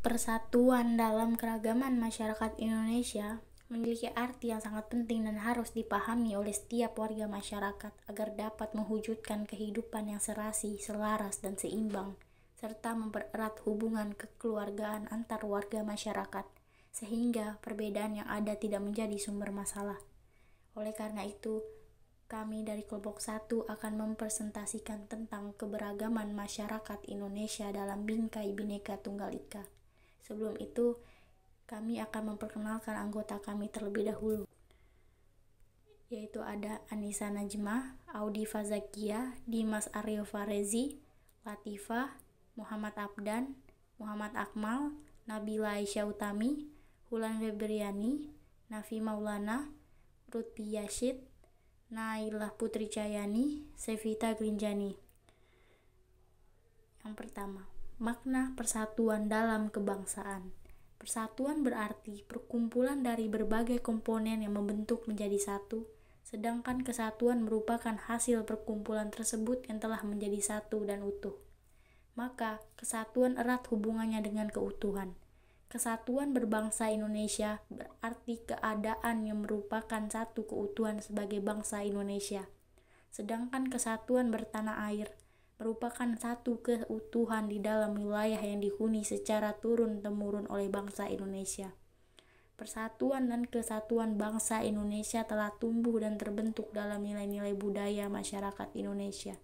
Persatuan dalam keragaman masyarakat Indonesia memiliki arti yang sangat penting dan harus dipahami oleh setiap warga masyarakat agar dapat mewujudkan kehidupan yang serasi, selaras, dan seimbang, serta mempererat hubungan kekeluargaan antar warga masyarakat, sehingga perbedaan yang ada tidak menjadi sumber masalah. Oleh karena itu, kami dari kelompok 1 akan mempresentasikan tentang keberagaman masyarakat Indonesia dalam bingkai Bhinneka Tunggal Ika. Sebelum itu, kami akan memperkenalkan anggota kami terlebih dahulu, yaitu ada Anissa Najmah, Audi Fazakia, Dimas Aryo Farezi, Latifah, Muhammad Abdan, Muhammad Akmal, Nabila Aisyah Utami, Hulan Febriani, Nafi Maulana, Lutfi Yashid, Nailah Putri Cayani, Sevita Grinjani. Yang pertama, makna persatuan dalam kebangsaan. Persatuan berarti perkumpulan dari berbagai komponen yang membentuk menjadi satu, sedangkan kesatuan merupakan hasil perkumpulan tersebut yang telah menjadi satu dan utuh. Maka, kesatuan erat hubungannya dengan keutuhan. Kesatuan berbangsa Indonesia berarti keadaan yang merupakan satu keutuhan sebagai bangsa Indonesia. Sedangkan kesatuan bertanah air merupakan satu keutuhan di dalam wilayah yang dihuni secara turun-temurun oleh bangsa Indonesia. Persatuan dan kesatuan bangsa Indonesia telah tumbuh dan terbentuk dalam nilai-nilai budaya masyarakat Indonesia.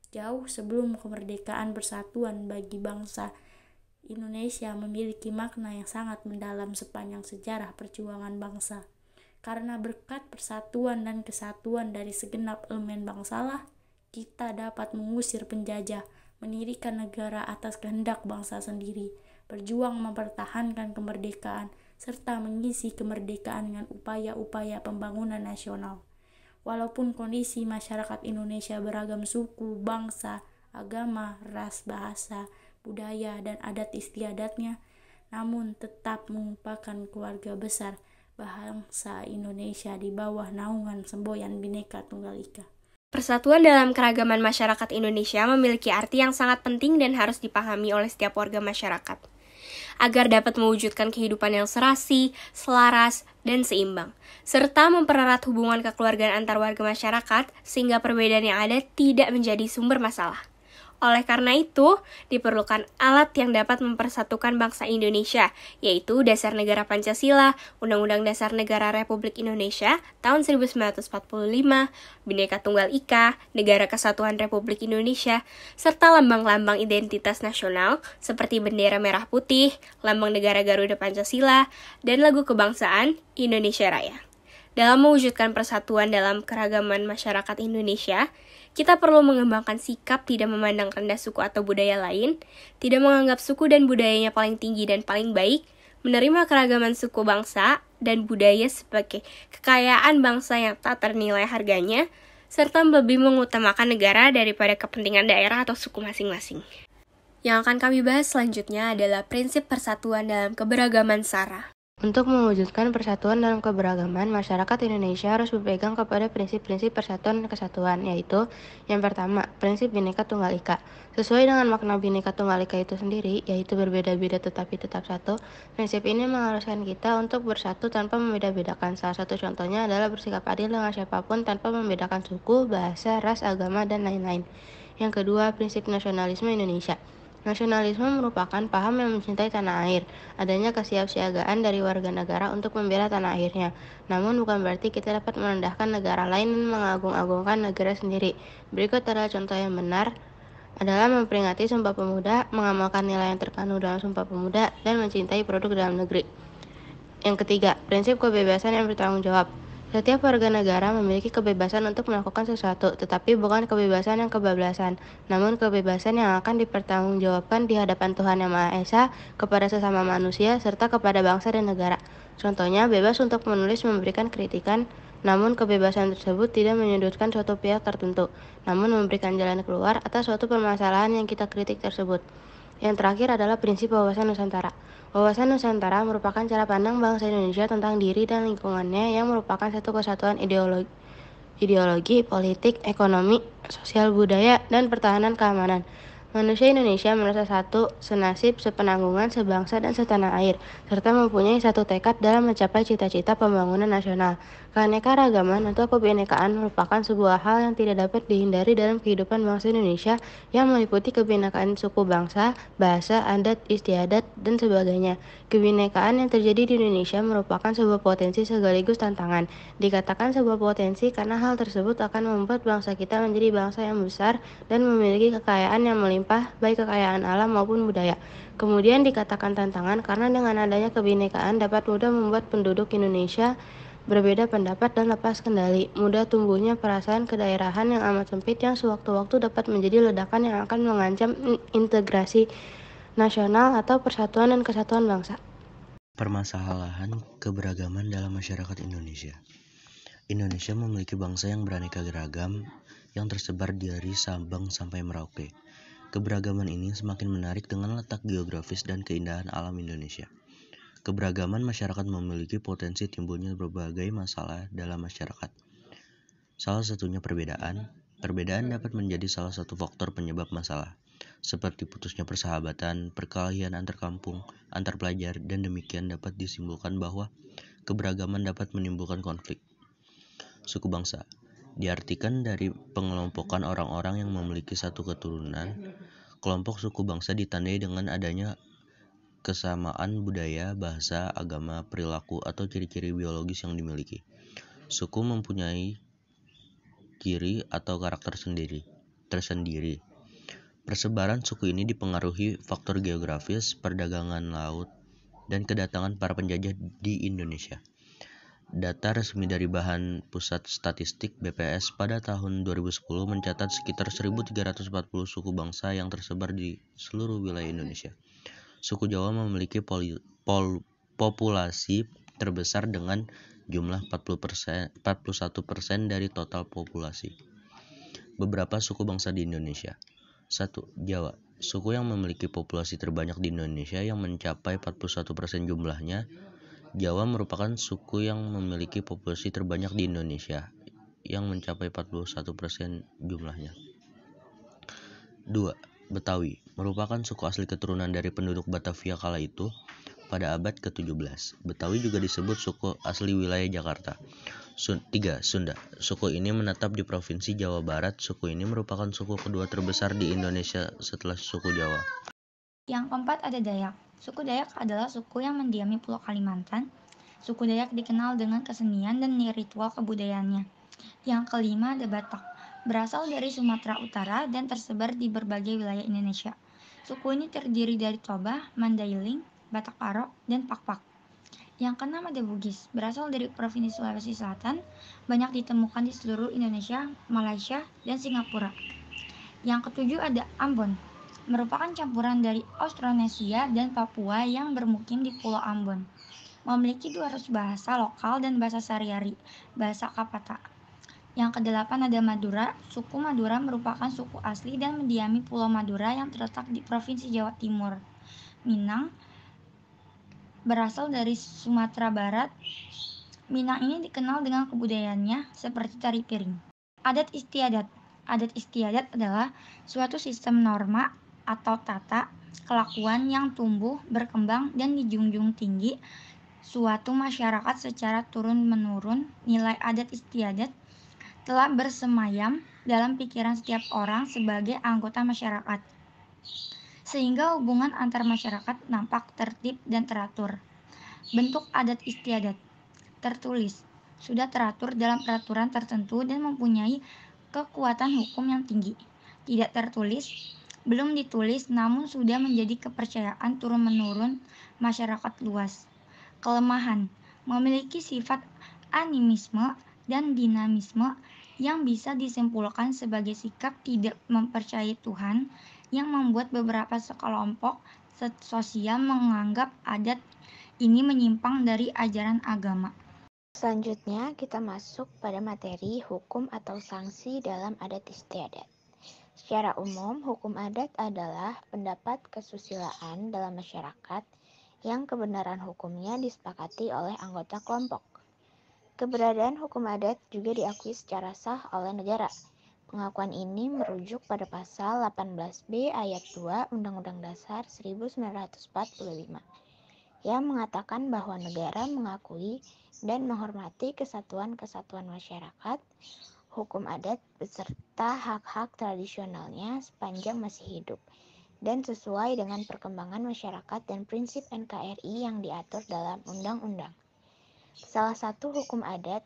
Jauh sebelum kemerdekaan, persatuan bagi bangsa Indonesia memiliki makna yang sangat mendalam sepanjang sejarah perjuangan bangsa. Karena berkat persatuan dan kesatuan dari segenap elemen bangsalah, kita dapat mengusir penjajah, mendirikan negara atas kehendak bangsa sendiri, berjuang mempertahankan kemerdekaan, serta mengisi kemerdekaan dengan upaya-upaya pembangunan nasional. Walaupun kondisi masyarakat Indonesia beragam suku, bangsa, agama, ras, bahasa, budaya, dan adat istiadatnya, namun tetap merupakan keluarga besar bangsa Indonesia di bawah naungan semboyan Bhinneka Tunggal Ika. Persatuan dalam keragaman masyarakat Indonesia memiliki arti yang sangat penting dan harus dipahami oleh setiap warga masyarakat, agar dapat mewujudkan kehidupan yang serasi, selaras, dan seimbang, serta mempererat hubungan kekeluargaan antar warga masyarakat sehingga perbedaan yang ada tidak menjadi sumber masalah. Oleh karena itu, diperlukan alat yang dapat mempersatukan bangsa Indonesia, yaitu Dasar Negara Pancasila, Undang-Undang Dasar Negara Republik Indonesia tahun 1945, Bhinneka Tunggal Ika, Negara Kesatuan Republik Indonesia, serta lambang-lambang identitas nasional seperti bendera merah putih, lambang negara Garuda Pancasila, dan lagu kebangsaan Indonesia Raya. Dalam mewujudkan persatuan dalam keragaman masyarakat Indonesia, kita perlu mengembangkan sikap tidak memandang rendah suku atau budaya lain, tidak menganggap suku dan budayanya paling tinggi dan paling baik, menerima keragaman suku bangsa dan budaya sebagai kekayaan bangsa yang tak ternilai harganya, serta lebih mengutamakan negara daripada kepentingan daerah atau suku masing-masing. Yang akan kami bahas selanjutnya adalah prinsip persatuan dalam keberagaman SARA. Untuk mewujudkan persatuan dalam keberagaman, masyarakat Indonesia harus berpegang kepada prinsip-prinsip persatuan dan kesatuan, yaitu yang pertama, prinsip Bhinneka Tunggal Ika. Sesuai dengan makna Bhinneka Tunggal Ika itu sendiri, yaitu berbeda-beda tetapi tetap satu, prinsip ini mengharuskan kita untuk bersatu tanpa membeda-bedakan. Salah satu contohnya adalah bersikap adil dengan siapapun tanpa membedakan suku, bahasa, ras, agama, dan lain-lain. Yang kedua, prinsip nasionalisme Indonesia. Nasionalisme merupakan paham yang mencintai tanah air, adanya kesiapsiagaan dari warga negara untuk membela tanah airnya. Namun bukan berarti kita dapat merendahkan negara lain dan mengagung-agungkan negara sendiri. Berikut adalah contoh yang benar adalah memperingati Sumpah Pemuda, mengamalkan nilai yang terkandung dalam Sumpah Pemuda, dan mencintai produk dalam negeri. Yang ketiga, prinsip kebebasan yang bertanggung jawab. Setiap warga negara memiliki kebebasan untuk melakukan sesuatu, tetapi bukan kebebasan yang kebablasan, namun kebebasan yang akan dipertanggungjawabkan di hadapan Tuhan Yang Maha Esa, kepada sesama manusia, serta kepada bangsa dan negara. Contohnya, bebas untuk menulis memberikan kritikan, namun kebebasan tersebut tidak menyudutkan suatu pihak tertentu, namun memberikan jalan keluar atas suatu permasalahan yang kita kritik tersebut. Yang terakhir adalah prinsip wawasan Nusantara. Wawasan Nusantara merupakan cara pandang bangsa Indonesia tentang diri dan lingkungannya yang merupakan satu kesatuan ideologi, politik, ekonomi, sosial budaya, dan pertahanan keamanan. Manusia Indonesia merasa satu, senasib, sepenanggungan, sebangsa, dan setanah air, serta mempunyai satu tekad dalam mencapai cita-cita pembangunan nasional. Keanekaragaman atau kebinekaan merupakan sebuah hal yang tidak dapat dihindari dalam kehidupan bangsa Indonesia yang meliputi kebinekaan suku bangsa, bahasa, adat, istiadat, dan sebagainya. Kebinekaan yang terjadi di Indonesia merupakan sebuah potensi sekaligus tantangan. Dikatakan sebuah potensi karena hal tersebut akan membuat bangsa kita menjadi bangsa yang besar dan memiliki kekayaan yang melimpah, baik kekayaan alam maupun budaya. Kemudian dikatakan tantangan karena dengan adanya kebinekaan dapat mudah membuat penduduk Indonesia berbeda pendapat dan lepas kendali, mudah tumbuhnya perasaan kedaerahan yang amat sempit yang sewaktu-waktu dapat menjadi ledakan yang akan mengancam integrasi nasional atau persatuan dan kesatuan bangsa. Permasalahan keberagaman dalam masyarakat Indonesia. Indonesia memiliki bangsa yang beraneka ragam yang tersebar dari Sabang sampai Merauke. Keberagaman ini semakin menarik dengan letak geografis dan keindahan alam Indonesia. Keberagaman masyarakat memiliki potensi timbulnya berbagai masalah dalam masyarakat. Salah satunya perbedaan. Perbedaan dapat menjadi salah satu faktor penyebab masalah, seperti putusnya persahabatan, perkelahian antar kampung, antar pelajar, dan demikian dapat disimpulkan bahwa keberagaman dapat menimbulkan konflik. Suku bangsa diartikan dari pengelompokan orang-orang yang memiliki satu keturunan. Kelompok suku bangsa ditandai dengan adanya kesamaan budaya, bahasa, agama, perilaku, atau ciri-ciri biologis yang dimiliki. Suku mempunyai ciri atau karakter tersendiri. Persebaran suku ini dipengaruhi faktor geografis, perdagangan laut, dan kedatangan para penjajah di Indonesia. Data resmi dari Bahan Pusat Statistik BPS pada tahun 2010 mencatat sekitar 1.340 suku bangsa yang tersebar di seluruh wilayah Indonesia. Suku Jawa memiliki populasi terbesar dengan jumlah 41% dari total populasi. Beberapa suku bangsa di Indonesia. 1. Jawa. Suku yang memiliki populasi terbanyak di Indonesia yang mencapai 41% jumlahnya. Jawa merupakan suku yang memiliki populasi terbanyak di Indonesia yang mencapai 41% jumlahnya. 2. Betawi merupakan suku asli keturunan dari penduduk Batavia kala itu pada abad ke-17. Betawi juga disebut suku asli wilayah Jakarta. 3. Sunda. Suku ini menetap di Provinsi Jawa Barat. Suku ini merupakan suku kedua terbesar di Indonesia setelah suku Jawa. Yang keempat ada Dayak. Suku Dayak adalah suku yang mendiami Pulau Kalimantan. Suku Dayak dikenal dengan kesenian dan ritual kebudayaannya. Yang kelima ada Batak. Berasal dari Sumatera Utara dan tersebar di berbagai wilayah Indonesia. Suku ini terdiri dari Toba, Mandailing, Batak Karo, dan Pakpak. Yang keenam ada Bugis. Berasal dari Provinsi Sulawesi Selatan, banyak ditemukan di seluruh Indonesia, Malaysia, dan Singapura. Yang ketujuh ada Ambon. Merupakan campuran dari Austronesia dan Papua yang bermukim di Pulau Ambon. Memiliki 200 bahasa lokal dan bahasa sehari-hari, bahasa Kapata. Yang kedelapan ada Madura. Suku Madura merupakan suku asli dan mendiami Pulau Madura yang terletak di Provinsi Jawa Timur. Minang berasal dari Sumatera Barat. Minang ini dikenal dengan kebudayaannya seperti tari piring. Adat istiadat. Adat istiadat adalah suatu sistem norma atau tata kelakuan yang tumbuh, berkembang, dan dijunjung tinggi suatu masyarakat secara turun-menurun. Nilai adat istiadat telah bersemayam dalam pikiran setiap orang sebagai anggota masyarakat, sehingga hubungan antar masyarakat nampak tertib dan teratur. Bentuk adat istiadat tertulis, sudah teratur dalam peraturan tertentu dan mempunyai kekuatan hukum yang tinggi. Tidak tertulis, belum ditulis, namun sudah menjadi kepercayaan turun-menurun masyarakat luas. Kelemahan, memiliki sifat animisme dan dinamisme yang bisa disimpulkan sebagai sikap tidak mempercayai Tuhan yang membuat beberapa sekelompok sosial menganggap adat ini menyimpang dari ajaran agama. Selanjutnya kita masuk pada materi hukum atau sanksi dalam adat istiadat. Secara umum, hukum adat adalah pendapat kesusilaan dalam masyarakat yang kebenaran hukumnya disepakati oleh anggota kelompok. Keberadaan hukum adat juga diakui secara sah oleh negara. Pengakuan ini merujuk pada pasal 18B ayat 2 Undang-Undang Dasar 1945 yang mengatakan bahwa negara mengakui dan menghormati kesatuan-kesatuan masyarakat, hukum adat beserta hak-hak tradisionalnya sepanjang masih hidup dan sesuai dengan perkembangan masyarakat dan prinsip NKRI yang diatur dalam undang-undang. Salah satu hukum adat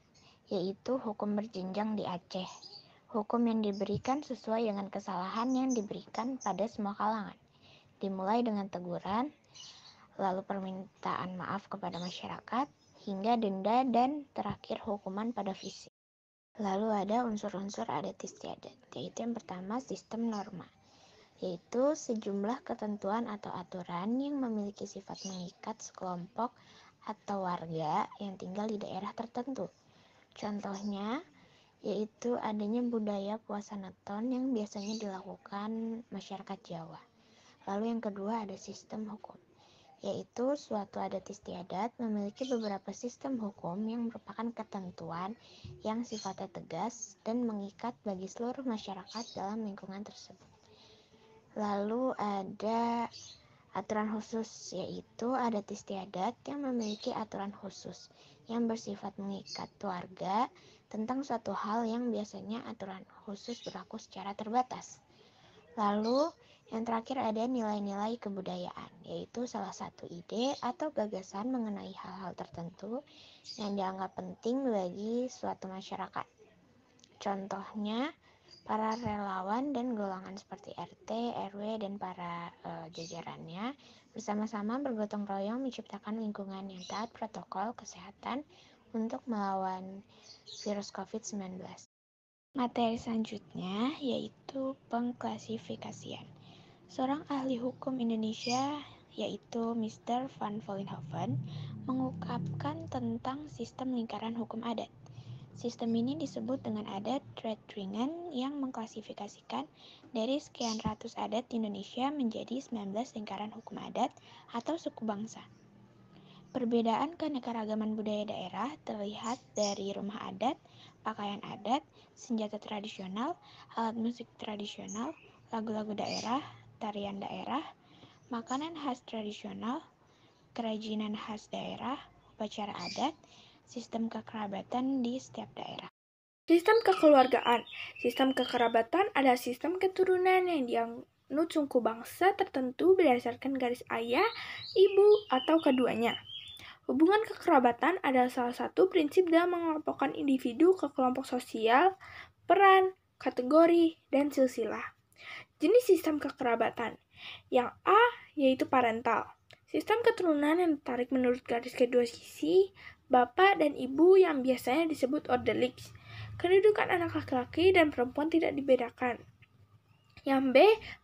yaitu hukum berjenjang di Aceh. Hukum yang diberikan sesuai dengan kesalahan yang diberikan pada semua kalangan, dimulai dengan teguran, lalu permintaan maaf kepada masyarakat, hingga denda dan terakhir hukuman pada fisik. Lalu ada unsur-unsur adat istiadat, yaitu yang pertama sistem norma, yaitu sejumlah ketentuan atau aturan yang memiliki sifat mengikat sekelompok atau warga yang tinggal di daerah tertentu. Contohnya, yaitu adanya budaya puasa neton yang biasanya dilakukan masyarakat Jawa. Lalu yang kedua ada sistem hukum, yaitu suatu adat istiadat memiliki beberapa sistem hukum yang merupakan ketentuan yang sifatnya tegas dan mengikat bagi seluruh masyarakat dalam lingkungan tersebut. Lalu ada aturan khusus, yaitu adat istiadat yang memiliki aturan khusus yang bersifat mengikat warga tentang suatu hal yang biasanya aturan khusus berlaku secara terbatas. Lalu yang terakhir ada nilai-nilai kebudayaan, yaitu salah satu ide atau gagasan mengenai hal-hal tertentu yang dianggap penting bagi suatu masyarakat. Contohnya, para relawan dan golongan seperti RT, RW, dan para jajarannya bersama-sama bergotong royong menciptakan lingkungan yang taat protokol kesehatan untuk melawan virus COVID-19. Materi selanjutnya yaitu pengklasifikasian. Seorang ahli hukum Indonesia, yaitu Mr. Van Vollenhoven, mengungkapkan tentang sistem lingkaran hukum adat. Sistem ini disebut dengan adat Red-Ringen yang mengklasifikasikan dari sekian ratus adat di Indonesia menjadi 19 lingkaran hukum adat atau suku bangsa. Perbedaan keanekaragaman budaya daerah terlihat dari rumah adat, pakaian adat, senjata tradisional, alat musik tradisional, lagu-lagu daerah, tarian daerah, makanan khas tradisional, kerajinan khas daerah, upacara adat, sistem kekerabatan di setiap daerah. Sistem kekeluargaan. Sistem kekerabatan adalah sistem keturunan yang dianut suku bangsa tertentu berdasarkan garis ayah, ibu, atau keduanya. Hubungan kekerabatan adalah salah satu prinsip dalam mengelompokkan individu ke kelompok sosial, peran, kategori, dan silsilah. Jenis sistem kekerabatan. Yang A yaitu parental. Sistem keturunan yang ditarik menurut garis kedua sisi, bapak dan ibu yang biasanya disebut orderliks. Kedudukan anak laki-laki dan perempuan tidak dibedakan. Yang B,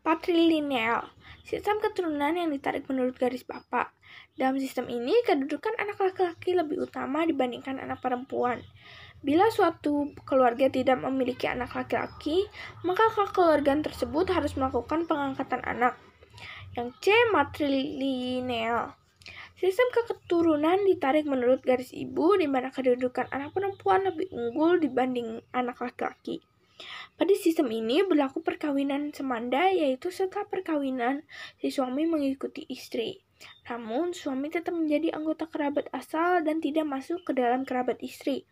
patrilineal. Sistem keturunan yang ditarik menurut garis bapak. Dalam sistem ini, kedudukan anak laki-laki lebih utama dibandingkan anak perempuan. Bila suatu keluarga tidak memiliki anak laki-laki, maka kekeluargaan tersebut harus melakukan pengangkatan anak. Yang C, matrilineal. Sistem keturunan ditarik menurut garis ibu, di mana kedudukan anak perempuan lebih unggul dibanding anak laki-laki. Pada sistem ini berlaku perkawinan semanda, yaitu setelah perkawinan, si suami mengikuti istri. Namun, suami tetap menjadi anggota kerabat asal dan tidak masuk ke dalam kerabat istri.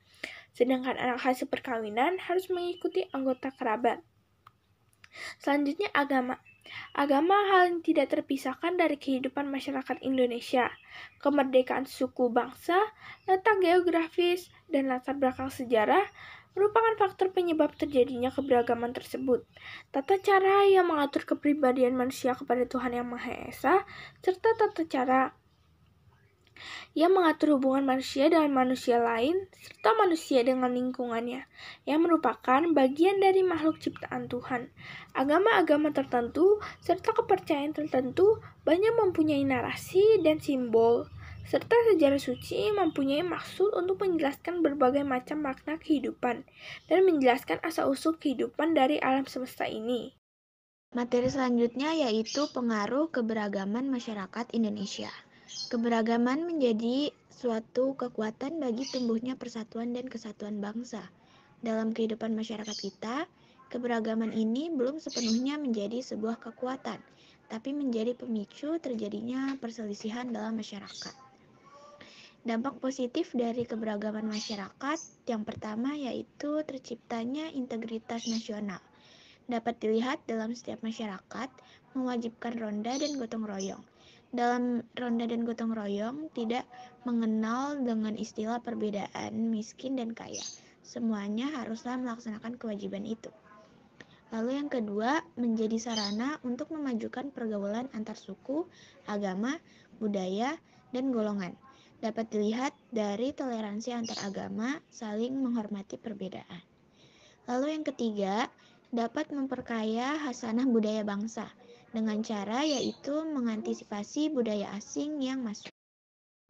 Sedangkan anak hasil perkawinan harus mengikuti anggota kerabat. Selanjutnya agama. Agama hal yang tidak terpisahkan dari kehidupan masyarakat Indonesia. Kemerdekaan suku bangsa, letak geografis, dan latar belakang sejarah merupakan faktor penyebab terjadinya keberagaman tersebut. Tata cara yang mengatur kepribadian manusia kepada Tuhan Yang Maha Esa, serta tata cara yang mengatur hubungan manusia dengan manusia lain, serta manusia dengan lingkungannya, yang merupakan bagian dari makhluk ciptaan Tuhan. Agama-agama tertentu, serta kepercayaan tertentu, banyak mempunyai narasi dan simbol, serta sejarah suci mempunyai maksud untuk menjelaskan berbagai macam makna kehidupan, dan menjelaskan asal-usul kehidupan dari alam semesta ini. Materi selanjutnya yaitu pengaruh keberagaman masyarakat Indonesia. Keberagaman menjadi suatu kekuatan bagi tumbuhnya persatuan dan kesatuan bangsa. Dalam kehidupan masyarakat kita, Keberagaman ini belum sepenuhnya menjadi sebuah kekuatan, tapi menjadi pemicu terjadinya perselisihan dalam masyarakat. Dampak positif dari keberagaman masyarakat yang pertama yaitu terciptanya integritas nasional. Dapat dilihat dalam setiap masyarakat mewajibkan ronda dan gotong royong. Dalam ronda dan gotong royong tidak mengenal dengan istilah perbedaan miskin dan kaya. Semuanya haruslah melaksanakan kewajiban itu. Lalu yang kedua, menjadi sarana untuk memajukan pergaulan antar suku, agama, budaya, dan golongan. Dapat dilihat dari toleransi antar agama, saling menghormati perbedaan. Lalu yang ketiga, dapat memperkaya hasanah budaya bangsa dengan cara yaitu mengantisipasi budaya asing yang masuk.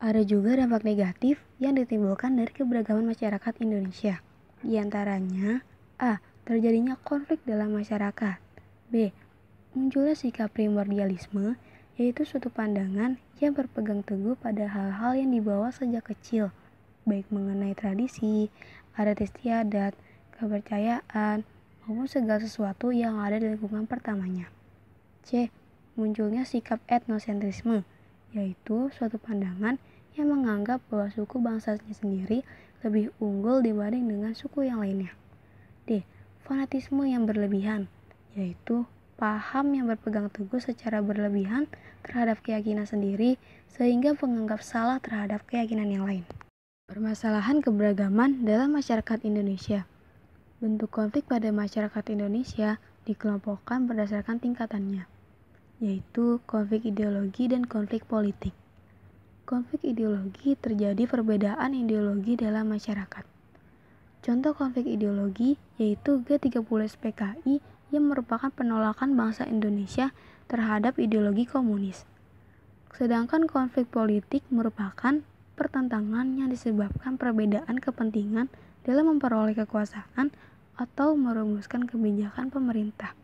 Ada juga dampak negatif yang ditimbulkan dari keberagaman masyarakat Indonesia. Di antaranya, A. Terjadinya konflik dalam masyarakat. B. Munculnya sikap primordialisme, yaitu suatu pandangan yang berpegang teguh pada hal-hal yang dibawa sejak kecil, baik mengenai tradisi, adat istiadat, kepercayaan, maupun segala sesuatu yang ada di lingkungan pertamanya. C. Munculnya sikap etnosentrisme, yaitu suatu pandangan yang menganggap bahwa suku bangsanya sendiri lebih unggul dibanding dengan suku yang lainnya. D. Fanatisme yang berlebihan, yaitu paham yang berpegang teguh secara berlebihan terhadap keyakinan sendiri sehingga menganggap salah terhadap keyakinan yang lain. Permasalahan keberagaman dalam masyarakat Indonesia. Bentuk konflik pada masyarakat Indonesia dikelompokkan berdasarkan tingkatannya, yaitu konflik ideologi dan konflik politik. Konflik ideologi terjadi perbedaan ideologi dalam masyarakat. Contoh konflik ideologi yaitu G30S PKI yang merupakan penolakan bangsa Indonesia terhadap ideologi komunis. Sedangkan konflik politik merupakan pertentangan yang disebabkan perbedaan kepentingan dalam memperoleh kekuasaan atau merumuskan kebijakan pemerintah.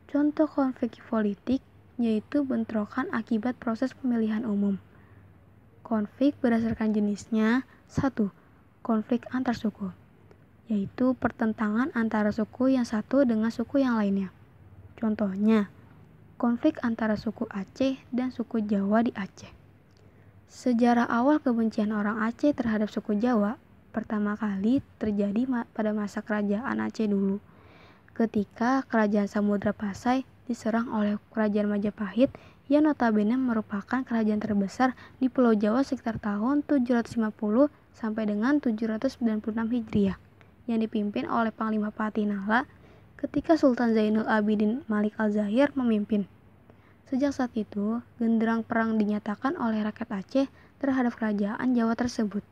Contoh konflik politik yaitu bentrokan akibat proses pemilihan umum. Konflik berdasarkan jenisnya. 1. Konflik antar suku, yaitu pertentangan antara suku yang satu dengan suku yang lainnya. Contohnya, konflik antara suku Aceh dan suku Jawa di Aceh. Sejarah awal kebencian orang Aceh terhadap suku Jawa pertama kali terjadi pada masa kerajaan Aceh dulu, ketika kerajaan Samudra Pasai diserang oleh kerajaan Majapahit yang notabene merupakan kerajaan terbesar di Pulau Jawa sekitar tahun 750 sampai dengan 796 Hijriah, yang dipimpin oleh Panglima Patinala ketika Sultan Zainul Abidin Malik Al-Zahir memimpin. Sejak saat itu, genderang perang dinyatakan oleh rakyat Aceh terhadap kerajaan Jawa tersebut.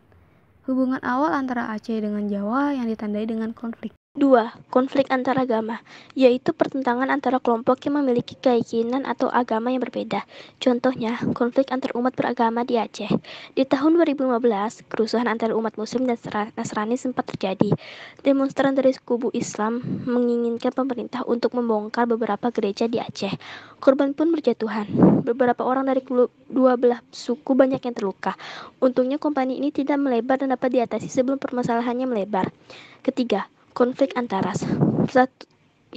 Hubungan awal antara Aceh dengan Jawa yang ditandai dengan konflik. 2. Konflik antaragama, yaitu pertentangan antara kelompok yang memiliki keyakinan atau agama yang berbeda. Contohnya, konflik antar umat beragama di Aceh. Di tahun 2015, kerusuhan antara umat Muslim dan Nasrani sempat terjadi. Demonstran dari kubu Islam menginginkan pemerintah untuk membongkar beberapa gereja di Aceh. Korban pun berjatuhan. Beberapa orang dari dua belah suku banyak yang terluka. Untungnya kompani ini tidak melebar dan dapat diatasi sebelum permasalahannya melebar. Ketiga, konflik antar ras,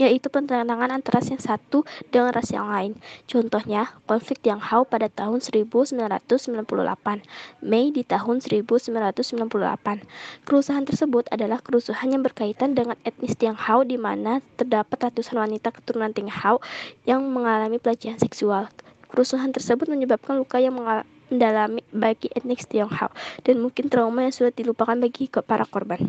yaitu pertentangan antara ras yang satu dengan ras yang lain. Contohnya, konflik Tianghao pada tahun 1998, Mei di tahun 1998. Kerusuhan tersebut adalah kerusuhan yang berkaitan dengan etnis Tianghao di mana terdapat ratusan wanita keturunan Tianghao yang mengalami pelecehan seksual. Kerusuhan tersebut menyebabkan luka yang mendalami bagi etnis Tianghao dan mungkin trauma yang sulit dilupakan bagi para korban.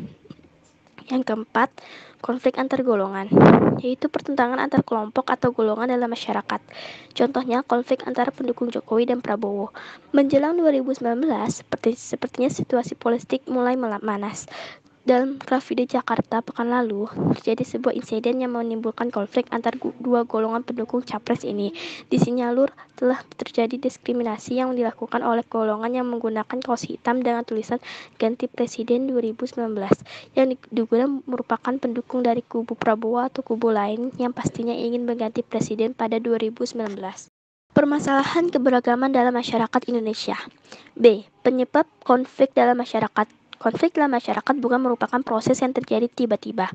Yang keempat, konflik antar golongan, yaitu pertentangan antar kelompok atau golongan dalam masyarakat. Contohnya, konflik antara pendukung Jokowi dan Prabowo. Menjelang 2019, sepertinya situasi politik mulai memanas. Dalam Car Free Day Jakarta pekan lalu, terjadi sebuah insiden yang menimbulkan konflik antar dua golongan pendukung capres ini. Disinyalir telah terjadi diskriminasi yang dilakukan oleh golongan yang menggunakan kaos hitam dengan tulisan Ganti Presiden 2019, yang diduga merupakan pendukung dari kubu Prabowo atau kubu lain yang pastinya ingin mengganti presiden pada 2019. Permasalahan keberagaman dalam masyarakat Indonesia. B. Penyebab konflik dalam masyarakat. Konflik dalam masyarakat bukan merupakan proses yang terjadi tiba-tiba.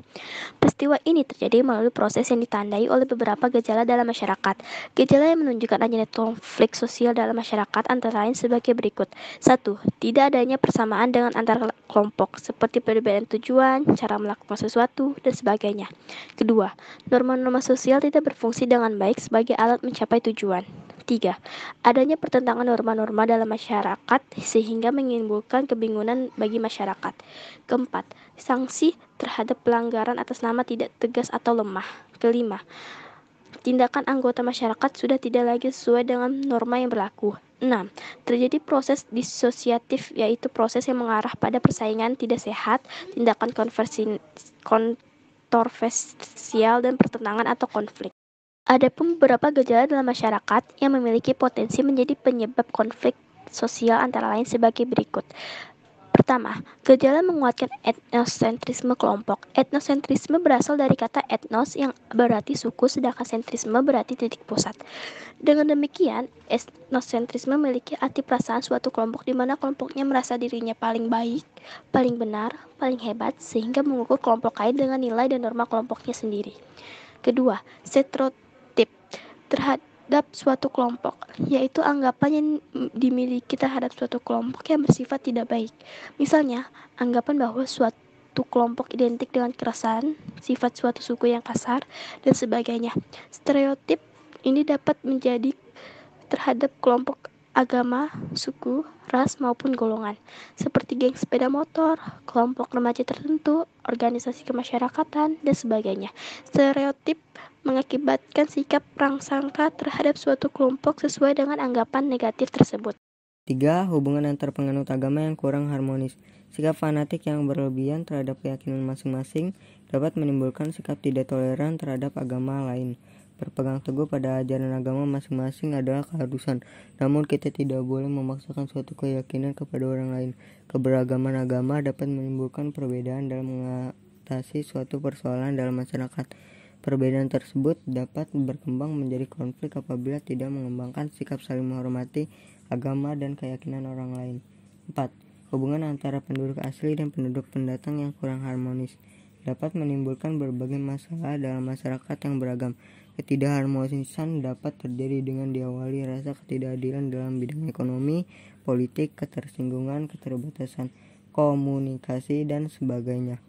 Peristiwa ini terjadi melalui proses yang ditandai oleh beberapa gejala dalam masyarakat. Gejala yang menunjukkan adanya konflik sosial dalam masyarakat antara lain sebagai berikut. 1. Tidak adanya persamaan dengan antar kelompok, seperti perbedaan tujuan, cara melakukan sesuatu, dan sebagainya. Kedua, norma-norma sosial tidak berfungsi dengan baik sebagai alat mencapai tujuan. 3. Adanya pertentangan norma-norma dalam masyarakat sehingga menimbulkan kebingungan bagi masyarakat. Keempat, sanksi terhadap pelanggaran atas nama tidak tegas atau lemah. Kelima, tindakan anggota masyarakat sudah tidak lagi sesuai dengan norma yang berlaku. 6. Terjadi proses disosiatif, yaitu proses yang mengarah pada persaingan tidak sehat, tindakan kontroversial, dan pertentangan atau konflik. Adapun beberapa gejala dalam masyarakat yang memiliki potensi menjadi penyebab konflik sosial antara lain sebagai berikut. Pertama, gejala menguatkan etnosentrisme kelompok. Etnosentrisme berasal dari kata etnos yang berarti suku, sedangkan sentrisme berarti titik pusat. Dengan demikian, etnosentrisme memiliki arti perasaan suatu kelompok di mana kelompoknya merasa dirinya paling baik, paling benar, paling hebat, sehingga mengukur kelompok lain dengan nilai dan norma kelompoknya sendiri. Kedua, stereotip terhadap suatu kelompok, yaitu anggapan yang dimiliki terhadap suatu kelompok yang bersifat tidak baik. Misalnya, anggapan bahwa suatu kelompok identik dengan kekerasan, sifat suatu suku yang kasar, dan sebagainya. Stereotip ini dapat menjadi terhadap kelompok agama, suku, ras, maupun golongan, seperti geng sepeda motor, kelompok remaja tertentu, organisasi kemasyarakatan, dan sebagainya. Stereotip mengakibatkan sikap prasangka terhadap suatu kelompok sesuai dengan anggapan negatif tersebut. 3. Hubungan antar penganut agama yang kurang harmonis. Sikap fanatik yang berlebihan terhadap keyakinan masing-masing dapat menimbulkan sikap tidak toleran terhadap agama lain. Berpegang teguh pada ajaran agama masing-masing adalah keharusan, namun kita tidak boleh memaksakan suatu keyakinan kepada orang lain. Keberagaman agama dapat menimbulkan perbedaan dalam mengatasi suatu persoalan dalam masyarakat. Perbedaan tersebut dapat berkembang menjadi konflik apabila tidak mengembangkan sikap saling menghormati agama dan keyakinan orang lain. 4. Hubungan antara penduduk asli dan penduduk pendatang yang kurang harmonis dapat menimbulkan berbagai masalah dalam masyarakat yang beragam. Ketidakharmonisan dapat terjadi dengan diawali rasa ketidakadilan dalam bidang ekonomi, politik, ketersinggungan, keterbatasan komunikasi, dan sebagainya.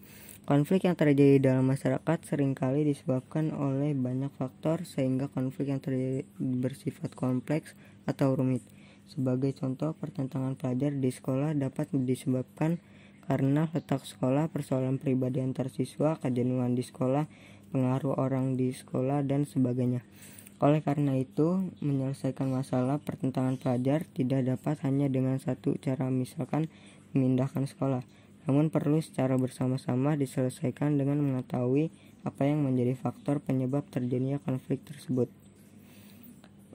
Konflik yang terjadi dalam masyarakat seringkali disebabkan oleh banyak faktor sehingga konflik yang terjadi bersifat kompleks atau rumit. Sebagai contoh, pertentangan pelajar di sekolah dapat disebabkan karena letak sekolah, persoalan pribadi antar siswa, kejenuhan di sekolah, pengaruh orang di sekolah, dan sebagainya. Oleh karena itu, menyelesaikan masalah pertentangan pelajar tidak dapat hanya dengan satu cara, misalkan memindahkan sekolah, namun perlu secara bersama-sama diselesaikan dengan mengetahui apa yang menjadi faktor penyebab terjadinya konflik tersebut.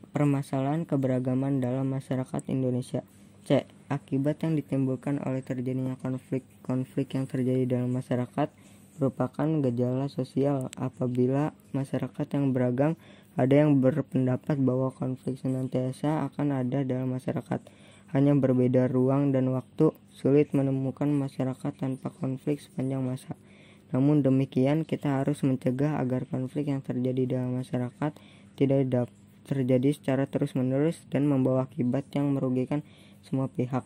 Permasalahan keberagaman dalam masyarakat Indonesia. C. Akibat yang ditimbulkan oleh terjadinya konflik yang terjadi dalam masyarakat merupakan gejala sosial. Apabila masyarakat yang beragam, ada yang berpendapat bahwa konflik senantiasa akan ada dalam masyarakat, hanya berbeda ruang dan waktu. Sulit menemukan masyarakat tanpa konflik sepanjang masa. Namun demikian, kita harus mencegah agar konflik yang terjadi dalam masyarakat tidak terjadi secara terus-menerus dan membawa akibat yang merugikan semua pihak.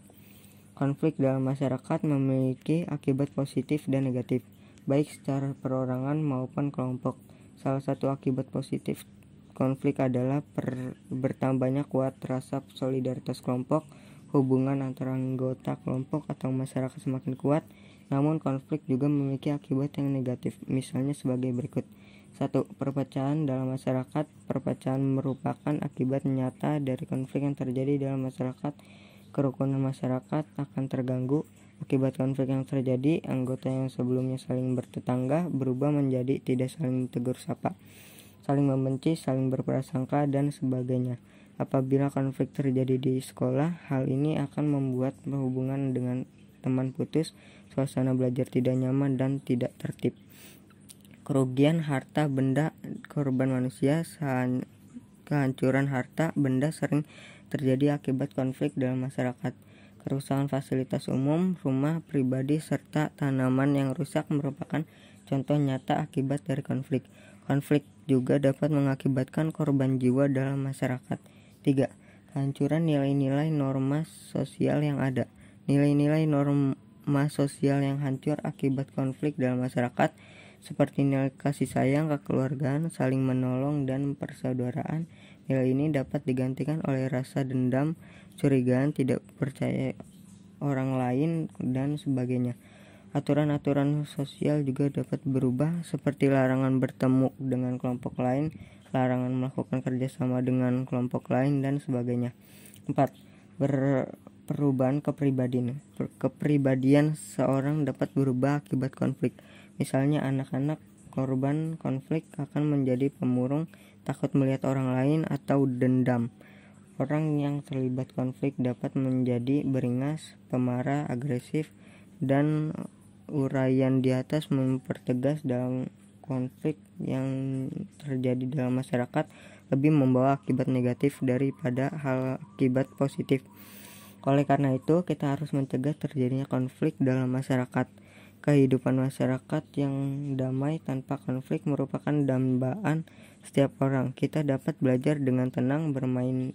Konflik dalam masyarakat memiliki akibat positif dan negatif, baik secara perorangan maupun kelompok. Salah satu akibat positif konflik adalah bertambahnya kuat rasa solidaritas kelompok. Hubungan antara anggota kelompok atau masyarakat semakin kuat. Namun konflik juga memiliki akibat yang negatif, misalnya sebagai berikut. 1. Perpecahan dalam masyarakat. Perpecahan merupakan akibat nyata dari konflik yang terjadi dalam masyarakat. Kerukunan masyarakat akan terganggu. Akibat konflik yang terjadi, anggota yang sebelumnya saling bertetangga berubah menjadi tidak saling tegur sapa, saling membenci, saling berprasangka, dan sebagainya. Apabila konflik terjadi di sekolah, hal ini akan membuat hubungan dengan teman putus, suasana belajar tidak nyaman dan tidak tertib. Kerugian harta benda korban manusia. Kehancuran harta benda sering terjadi akibat konflik dalam masyarakat. Kerusakan fasilitas umum, rumah, pribadi, serta tanaman yang rusak merupakan contoh nyata akibat dari konflik. Konflik juga dapat mengakibatkan korban jiwa dalam masyarakat. 3. Kehancuran nilai-nilai norma sosial yang ada. Nilai-nilai norma sosial yang hancur akibat konflik dalam masyarakat seperti nilai kasih sayang, kekeluargaan, saling menolong, dan persaudaraan. Nilai ini dapat digantikan oleh rasa dendam, curigaan, tidak percaya orang lain, dan sebagainya. Aturan-aturan sosial juga dapat berubah seperti larangan bertemu dengan kelompok lain, larangan melakukan kerjasama dengan kelompok lain, dan sebagainya. 4. Perubahan kepribadian. Kepribadian seorang dapat berubah akibat konflik. Misalnya anak-anak korban konflik akan menjadi pemurung, takut melihat orang lain, atau dendam. Orang yang terlibat konflik dapat menjadi beringas, pemarah, agresif, dan uraian di atas mempertegas dalam konflik yang terjadi dalam masyarakat lebih membawa akibat negatif daripada hal akibat positif. Oleh karena itu, kita harus mencegah terjadinya konflik dalam masyarakat. Kehidupan masyarakat yang damai tanpa konflik merupakan dambaan setiap orang. Kita dapat belajar dengan tenang, bermain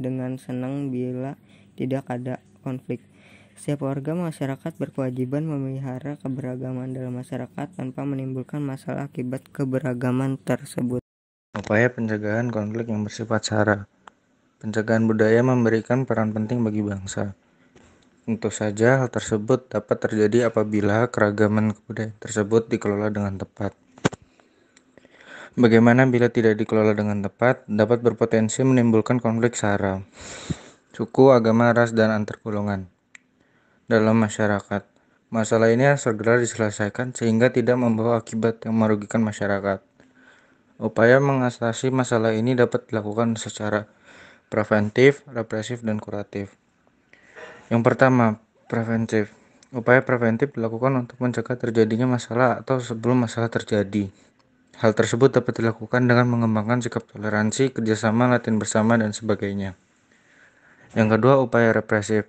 dengan senang bila tidak ada konflik. Setiap warga masyarakat berkewajiban memelihara keberagaman dalam masyarakat tanpa menimbulkan masalah akibat keberagaman tersebut. Upaya pencegahan konflik yang bersifat sara. Pencegahan budaya memberikan peran penting bagi bangsa. Tentu saja hal tersebut dapat terjadi apabila keragaman kebudayaan tersebut dikelola dengan tepat. Bagaimana bila tidak dikelola dengan tepat, dapat berpotensi menimbulkan konflik sara, suku, agama, ras, dan antar golongan dalam masyarakat. Masalah ini harus segera diselesaikan sehingga tidak membawa akibat yang merugikan masyarakat. Upaya mengatasi masalah ini dapat dilakukan secara preventif, represif, dan kuratif. Yang pertama, preventif. Upaya preventif dilakukan untuk mencegah terjadinya masalah atau sebelum masalah terjadi. Hal tersebut dapat dilakukan dengan mengembangkan sikap toleransi, kerjasama, latihan bersama, dan sebagainya. Yang kedua, upaya represif.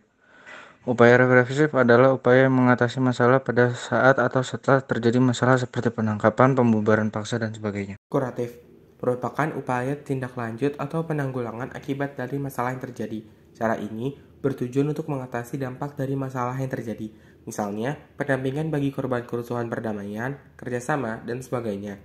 Upaya represif adalah upaya yang mengatasi masalah pada saat atau setelah terjadi masalah seperti penangkapan, pembubaran paksa, dan sebagainya. Kuratif merupakan upaya tindak lanjut atau penanggulangan akibat dari masalah yang terjadi. Cara ini bertujuan untuk mengatasi dampak dari masalah yang terjadi, misalnya pendampingan bagi korban kerusuhan perdamaian, kerjasama, dan sebagainya.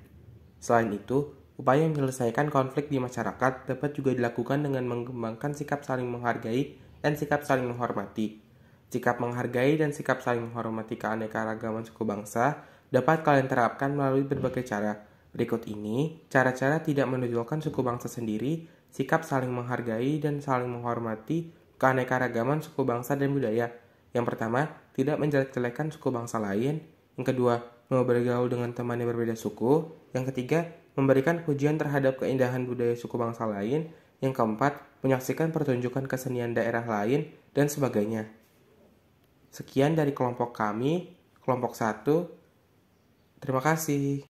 Selain itu, upaya menyelesaikan konflik di masyarakat dapat juga dilakukan dengan mengembangkan sikap saling menghargai dan sikap saling menghormati. Sikap menghargai dan sikap saling menghormati keanekaragaman suku bangsa dapat kalian terapkan melalui berbagai cara. Berikut ini, cara-cara tidak menonjolkan suku bangsa sendiri, sikap saling menghargai dan saling menghormati keanekaragaman suku bangsa dan budaya. Yang pertama, tidak menjelek-jelekan suku bangsa lain. Yang kedua, mau bergaul dengan teman yang berbeda suku. Yang ketiga, memberikan pujian terhadap keindahan budaya suku bangsa lain. Yang keempat, menyaksikan pertunjukan kesenian daerah lain, dan sebagainya. Sekian dari kelompok kami, kelompok 1. Terima kasih.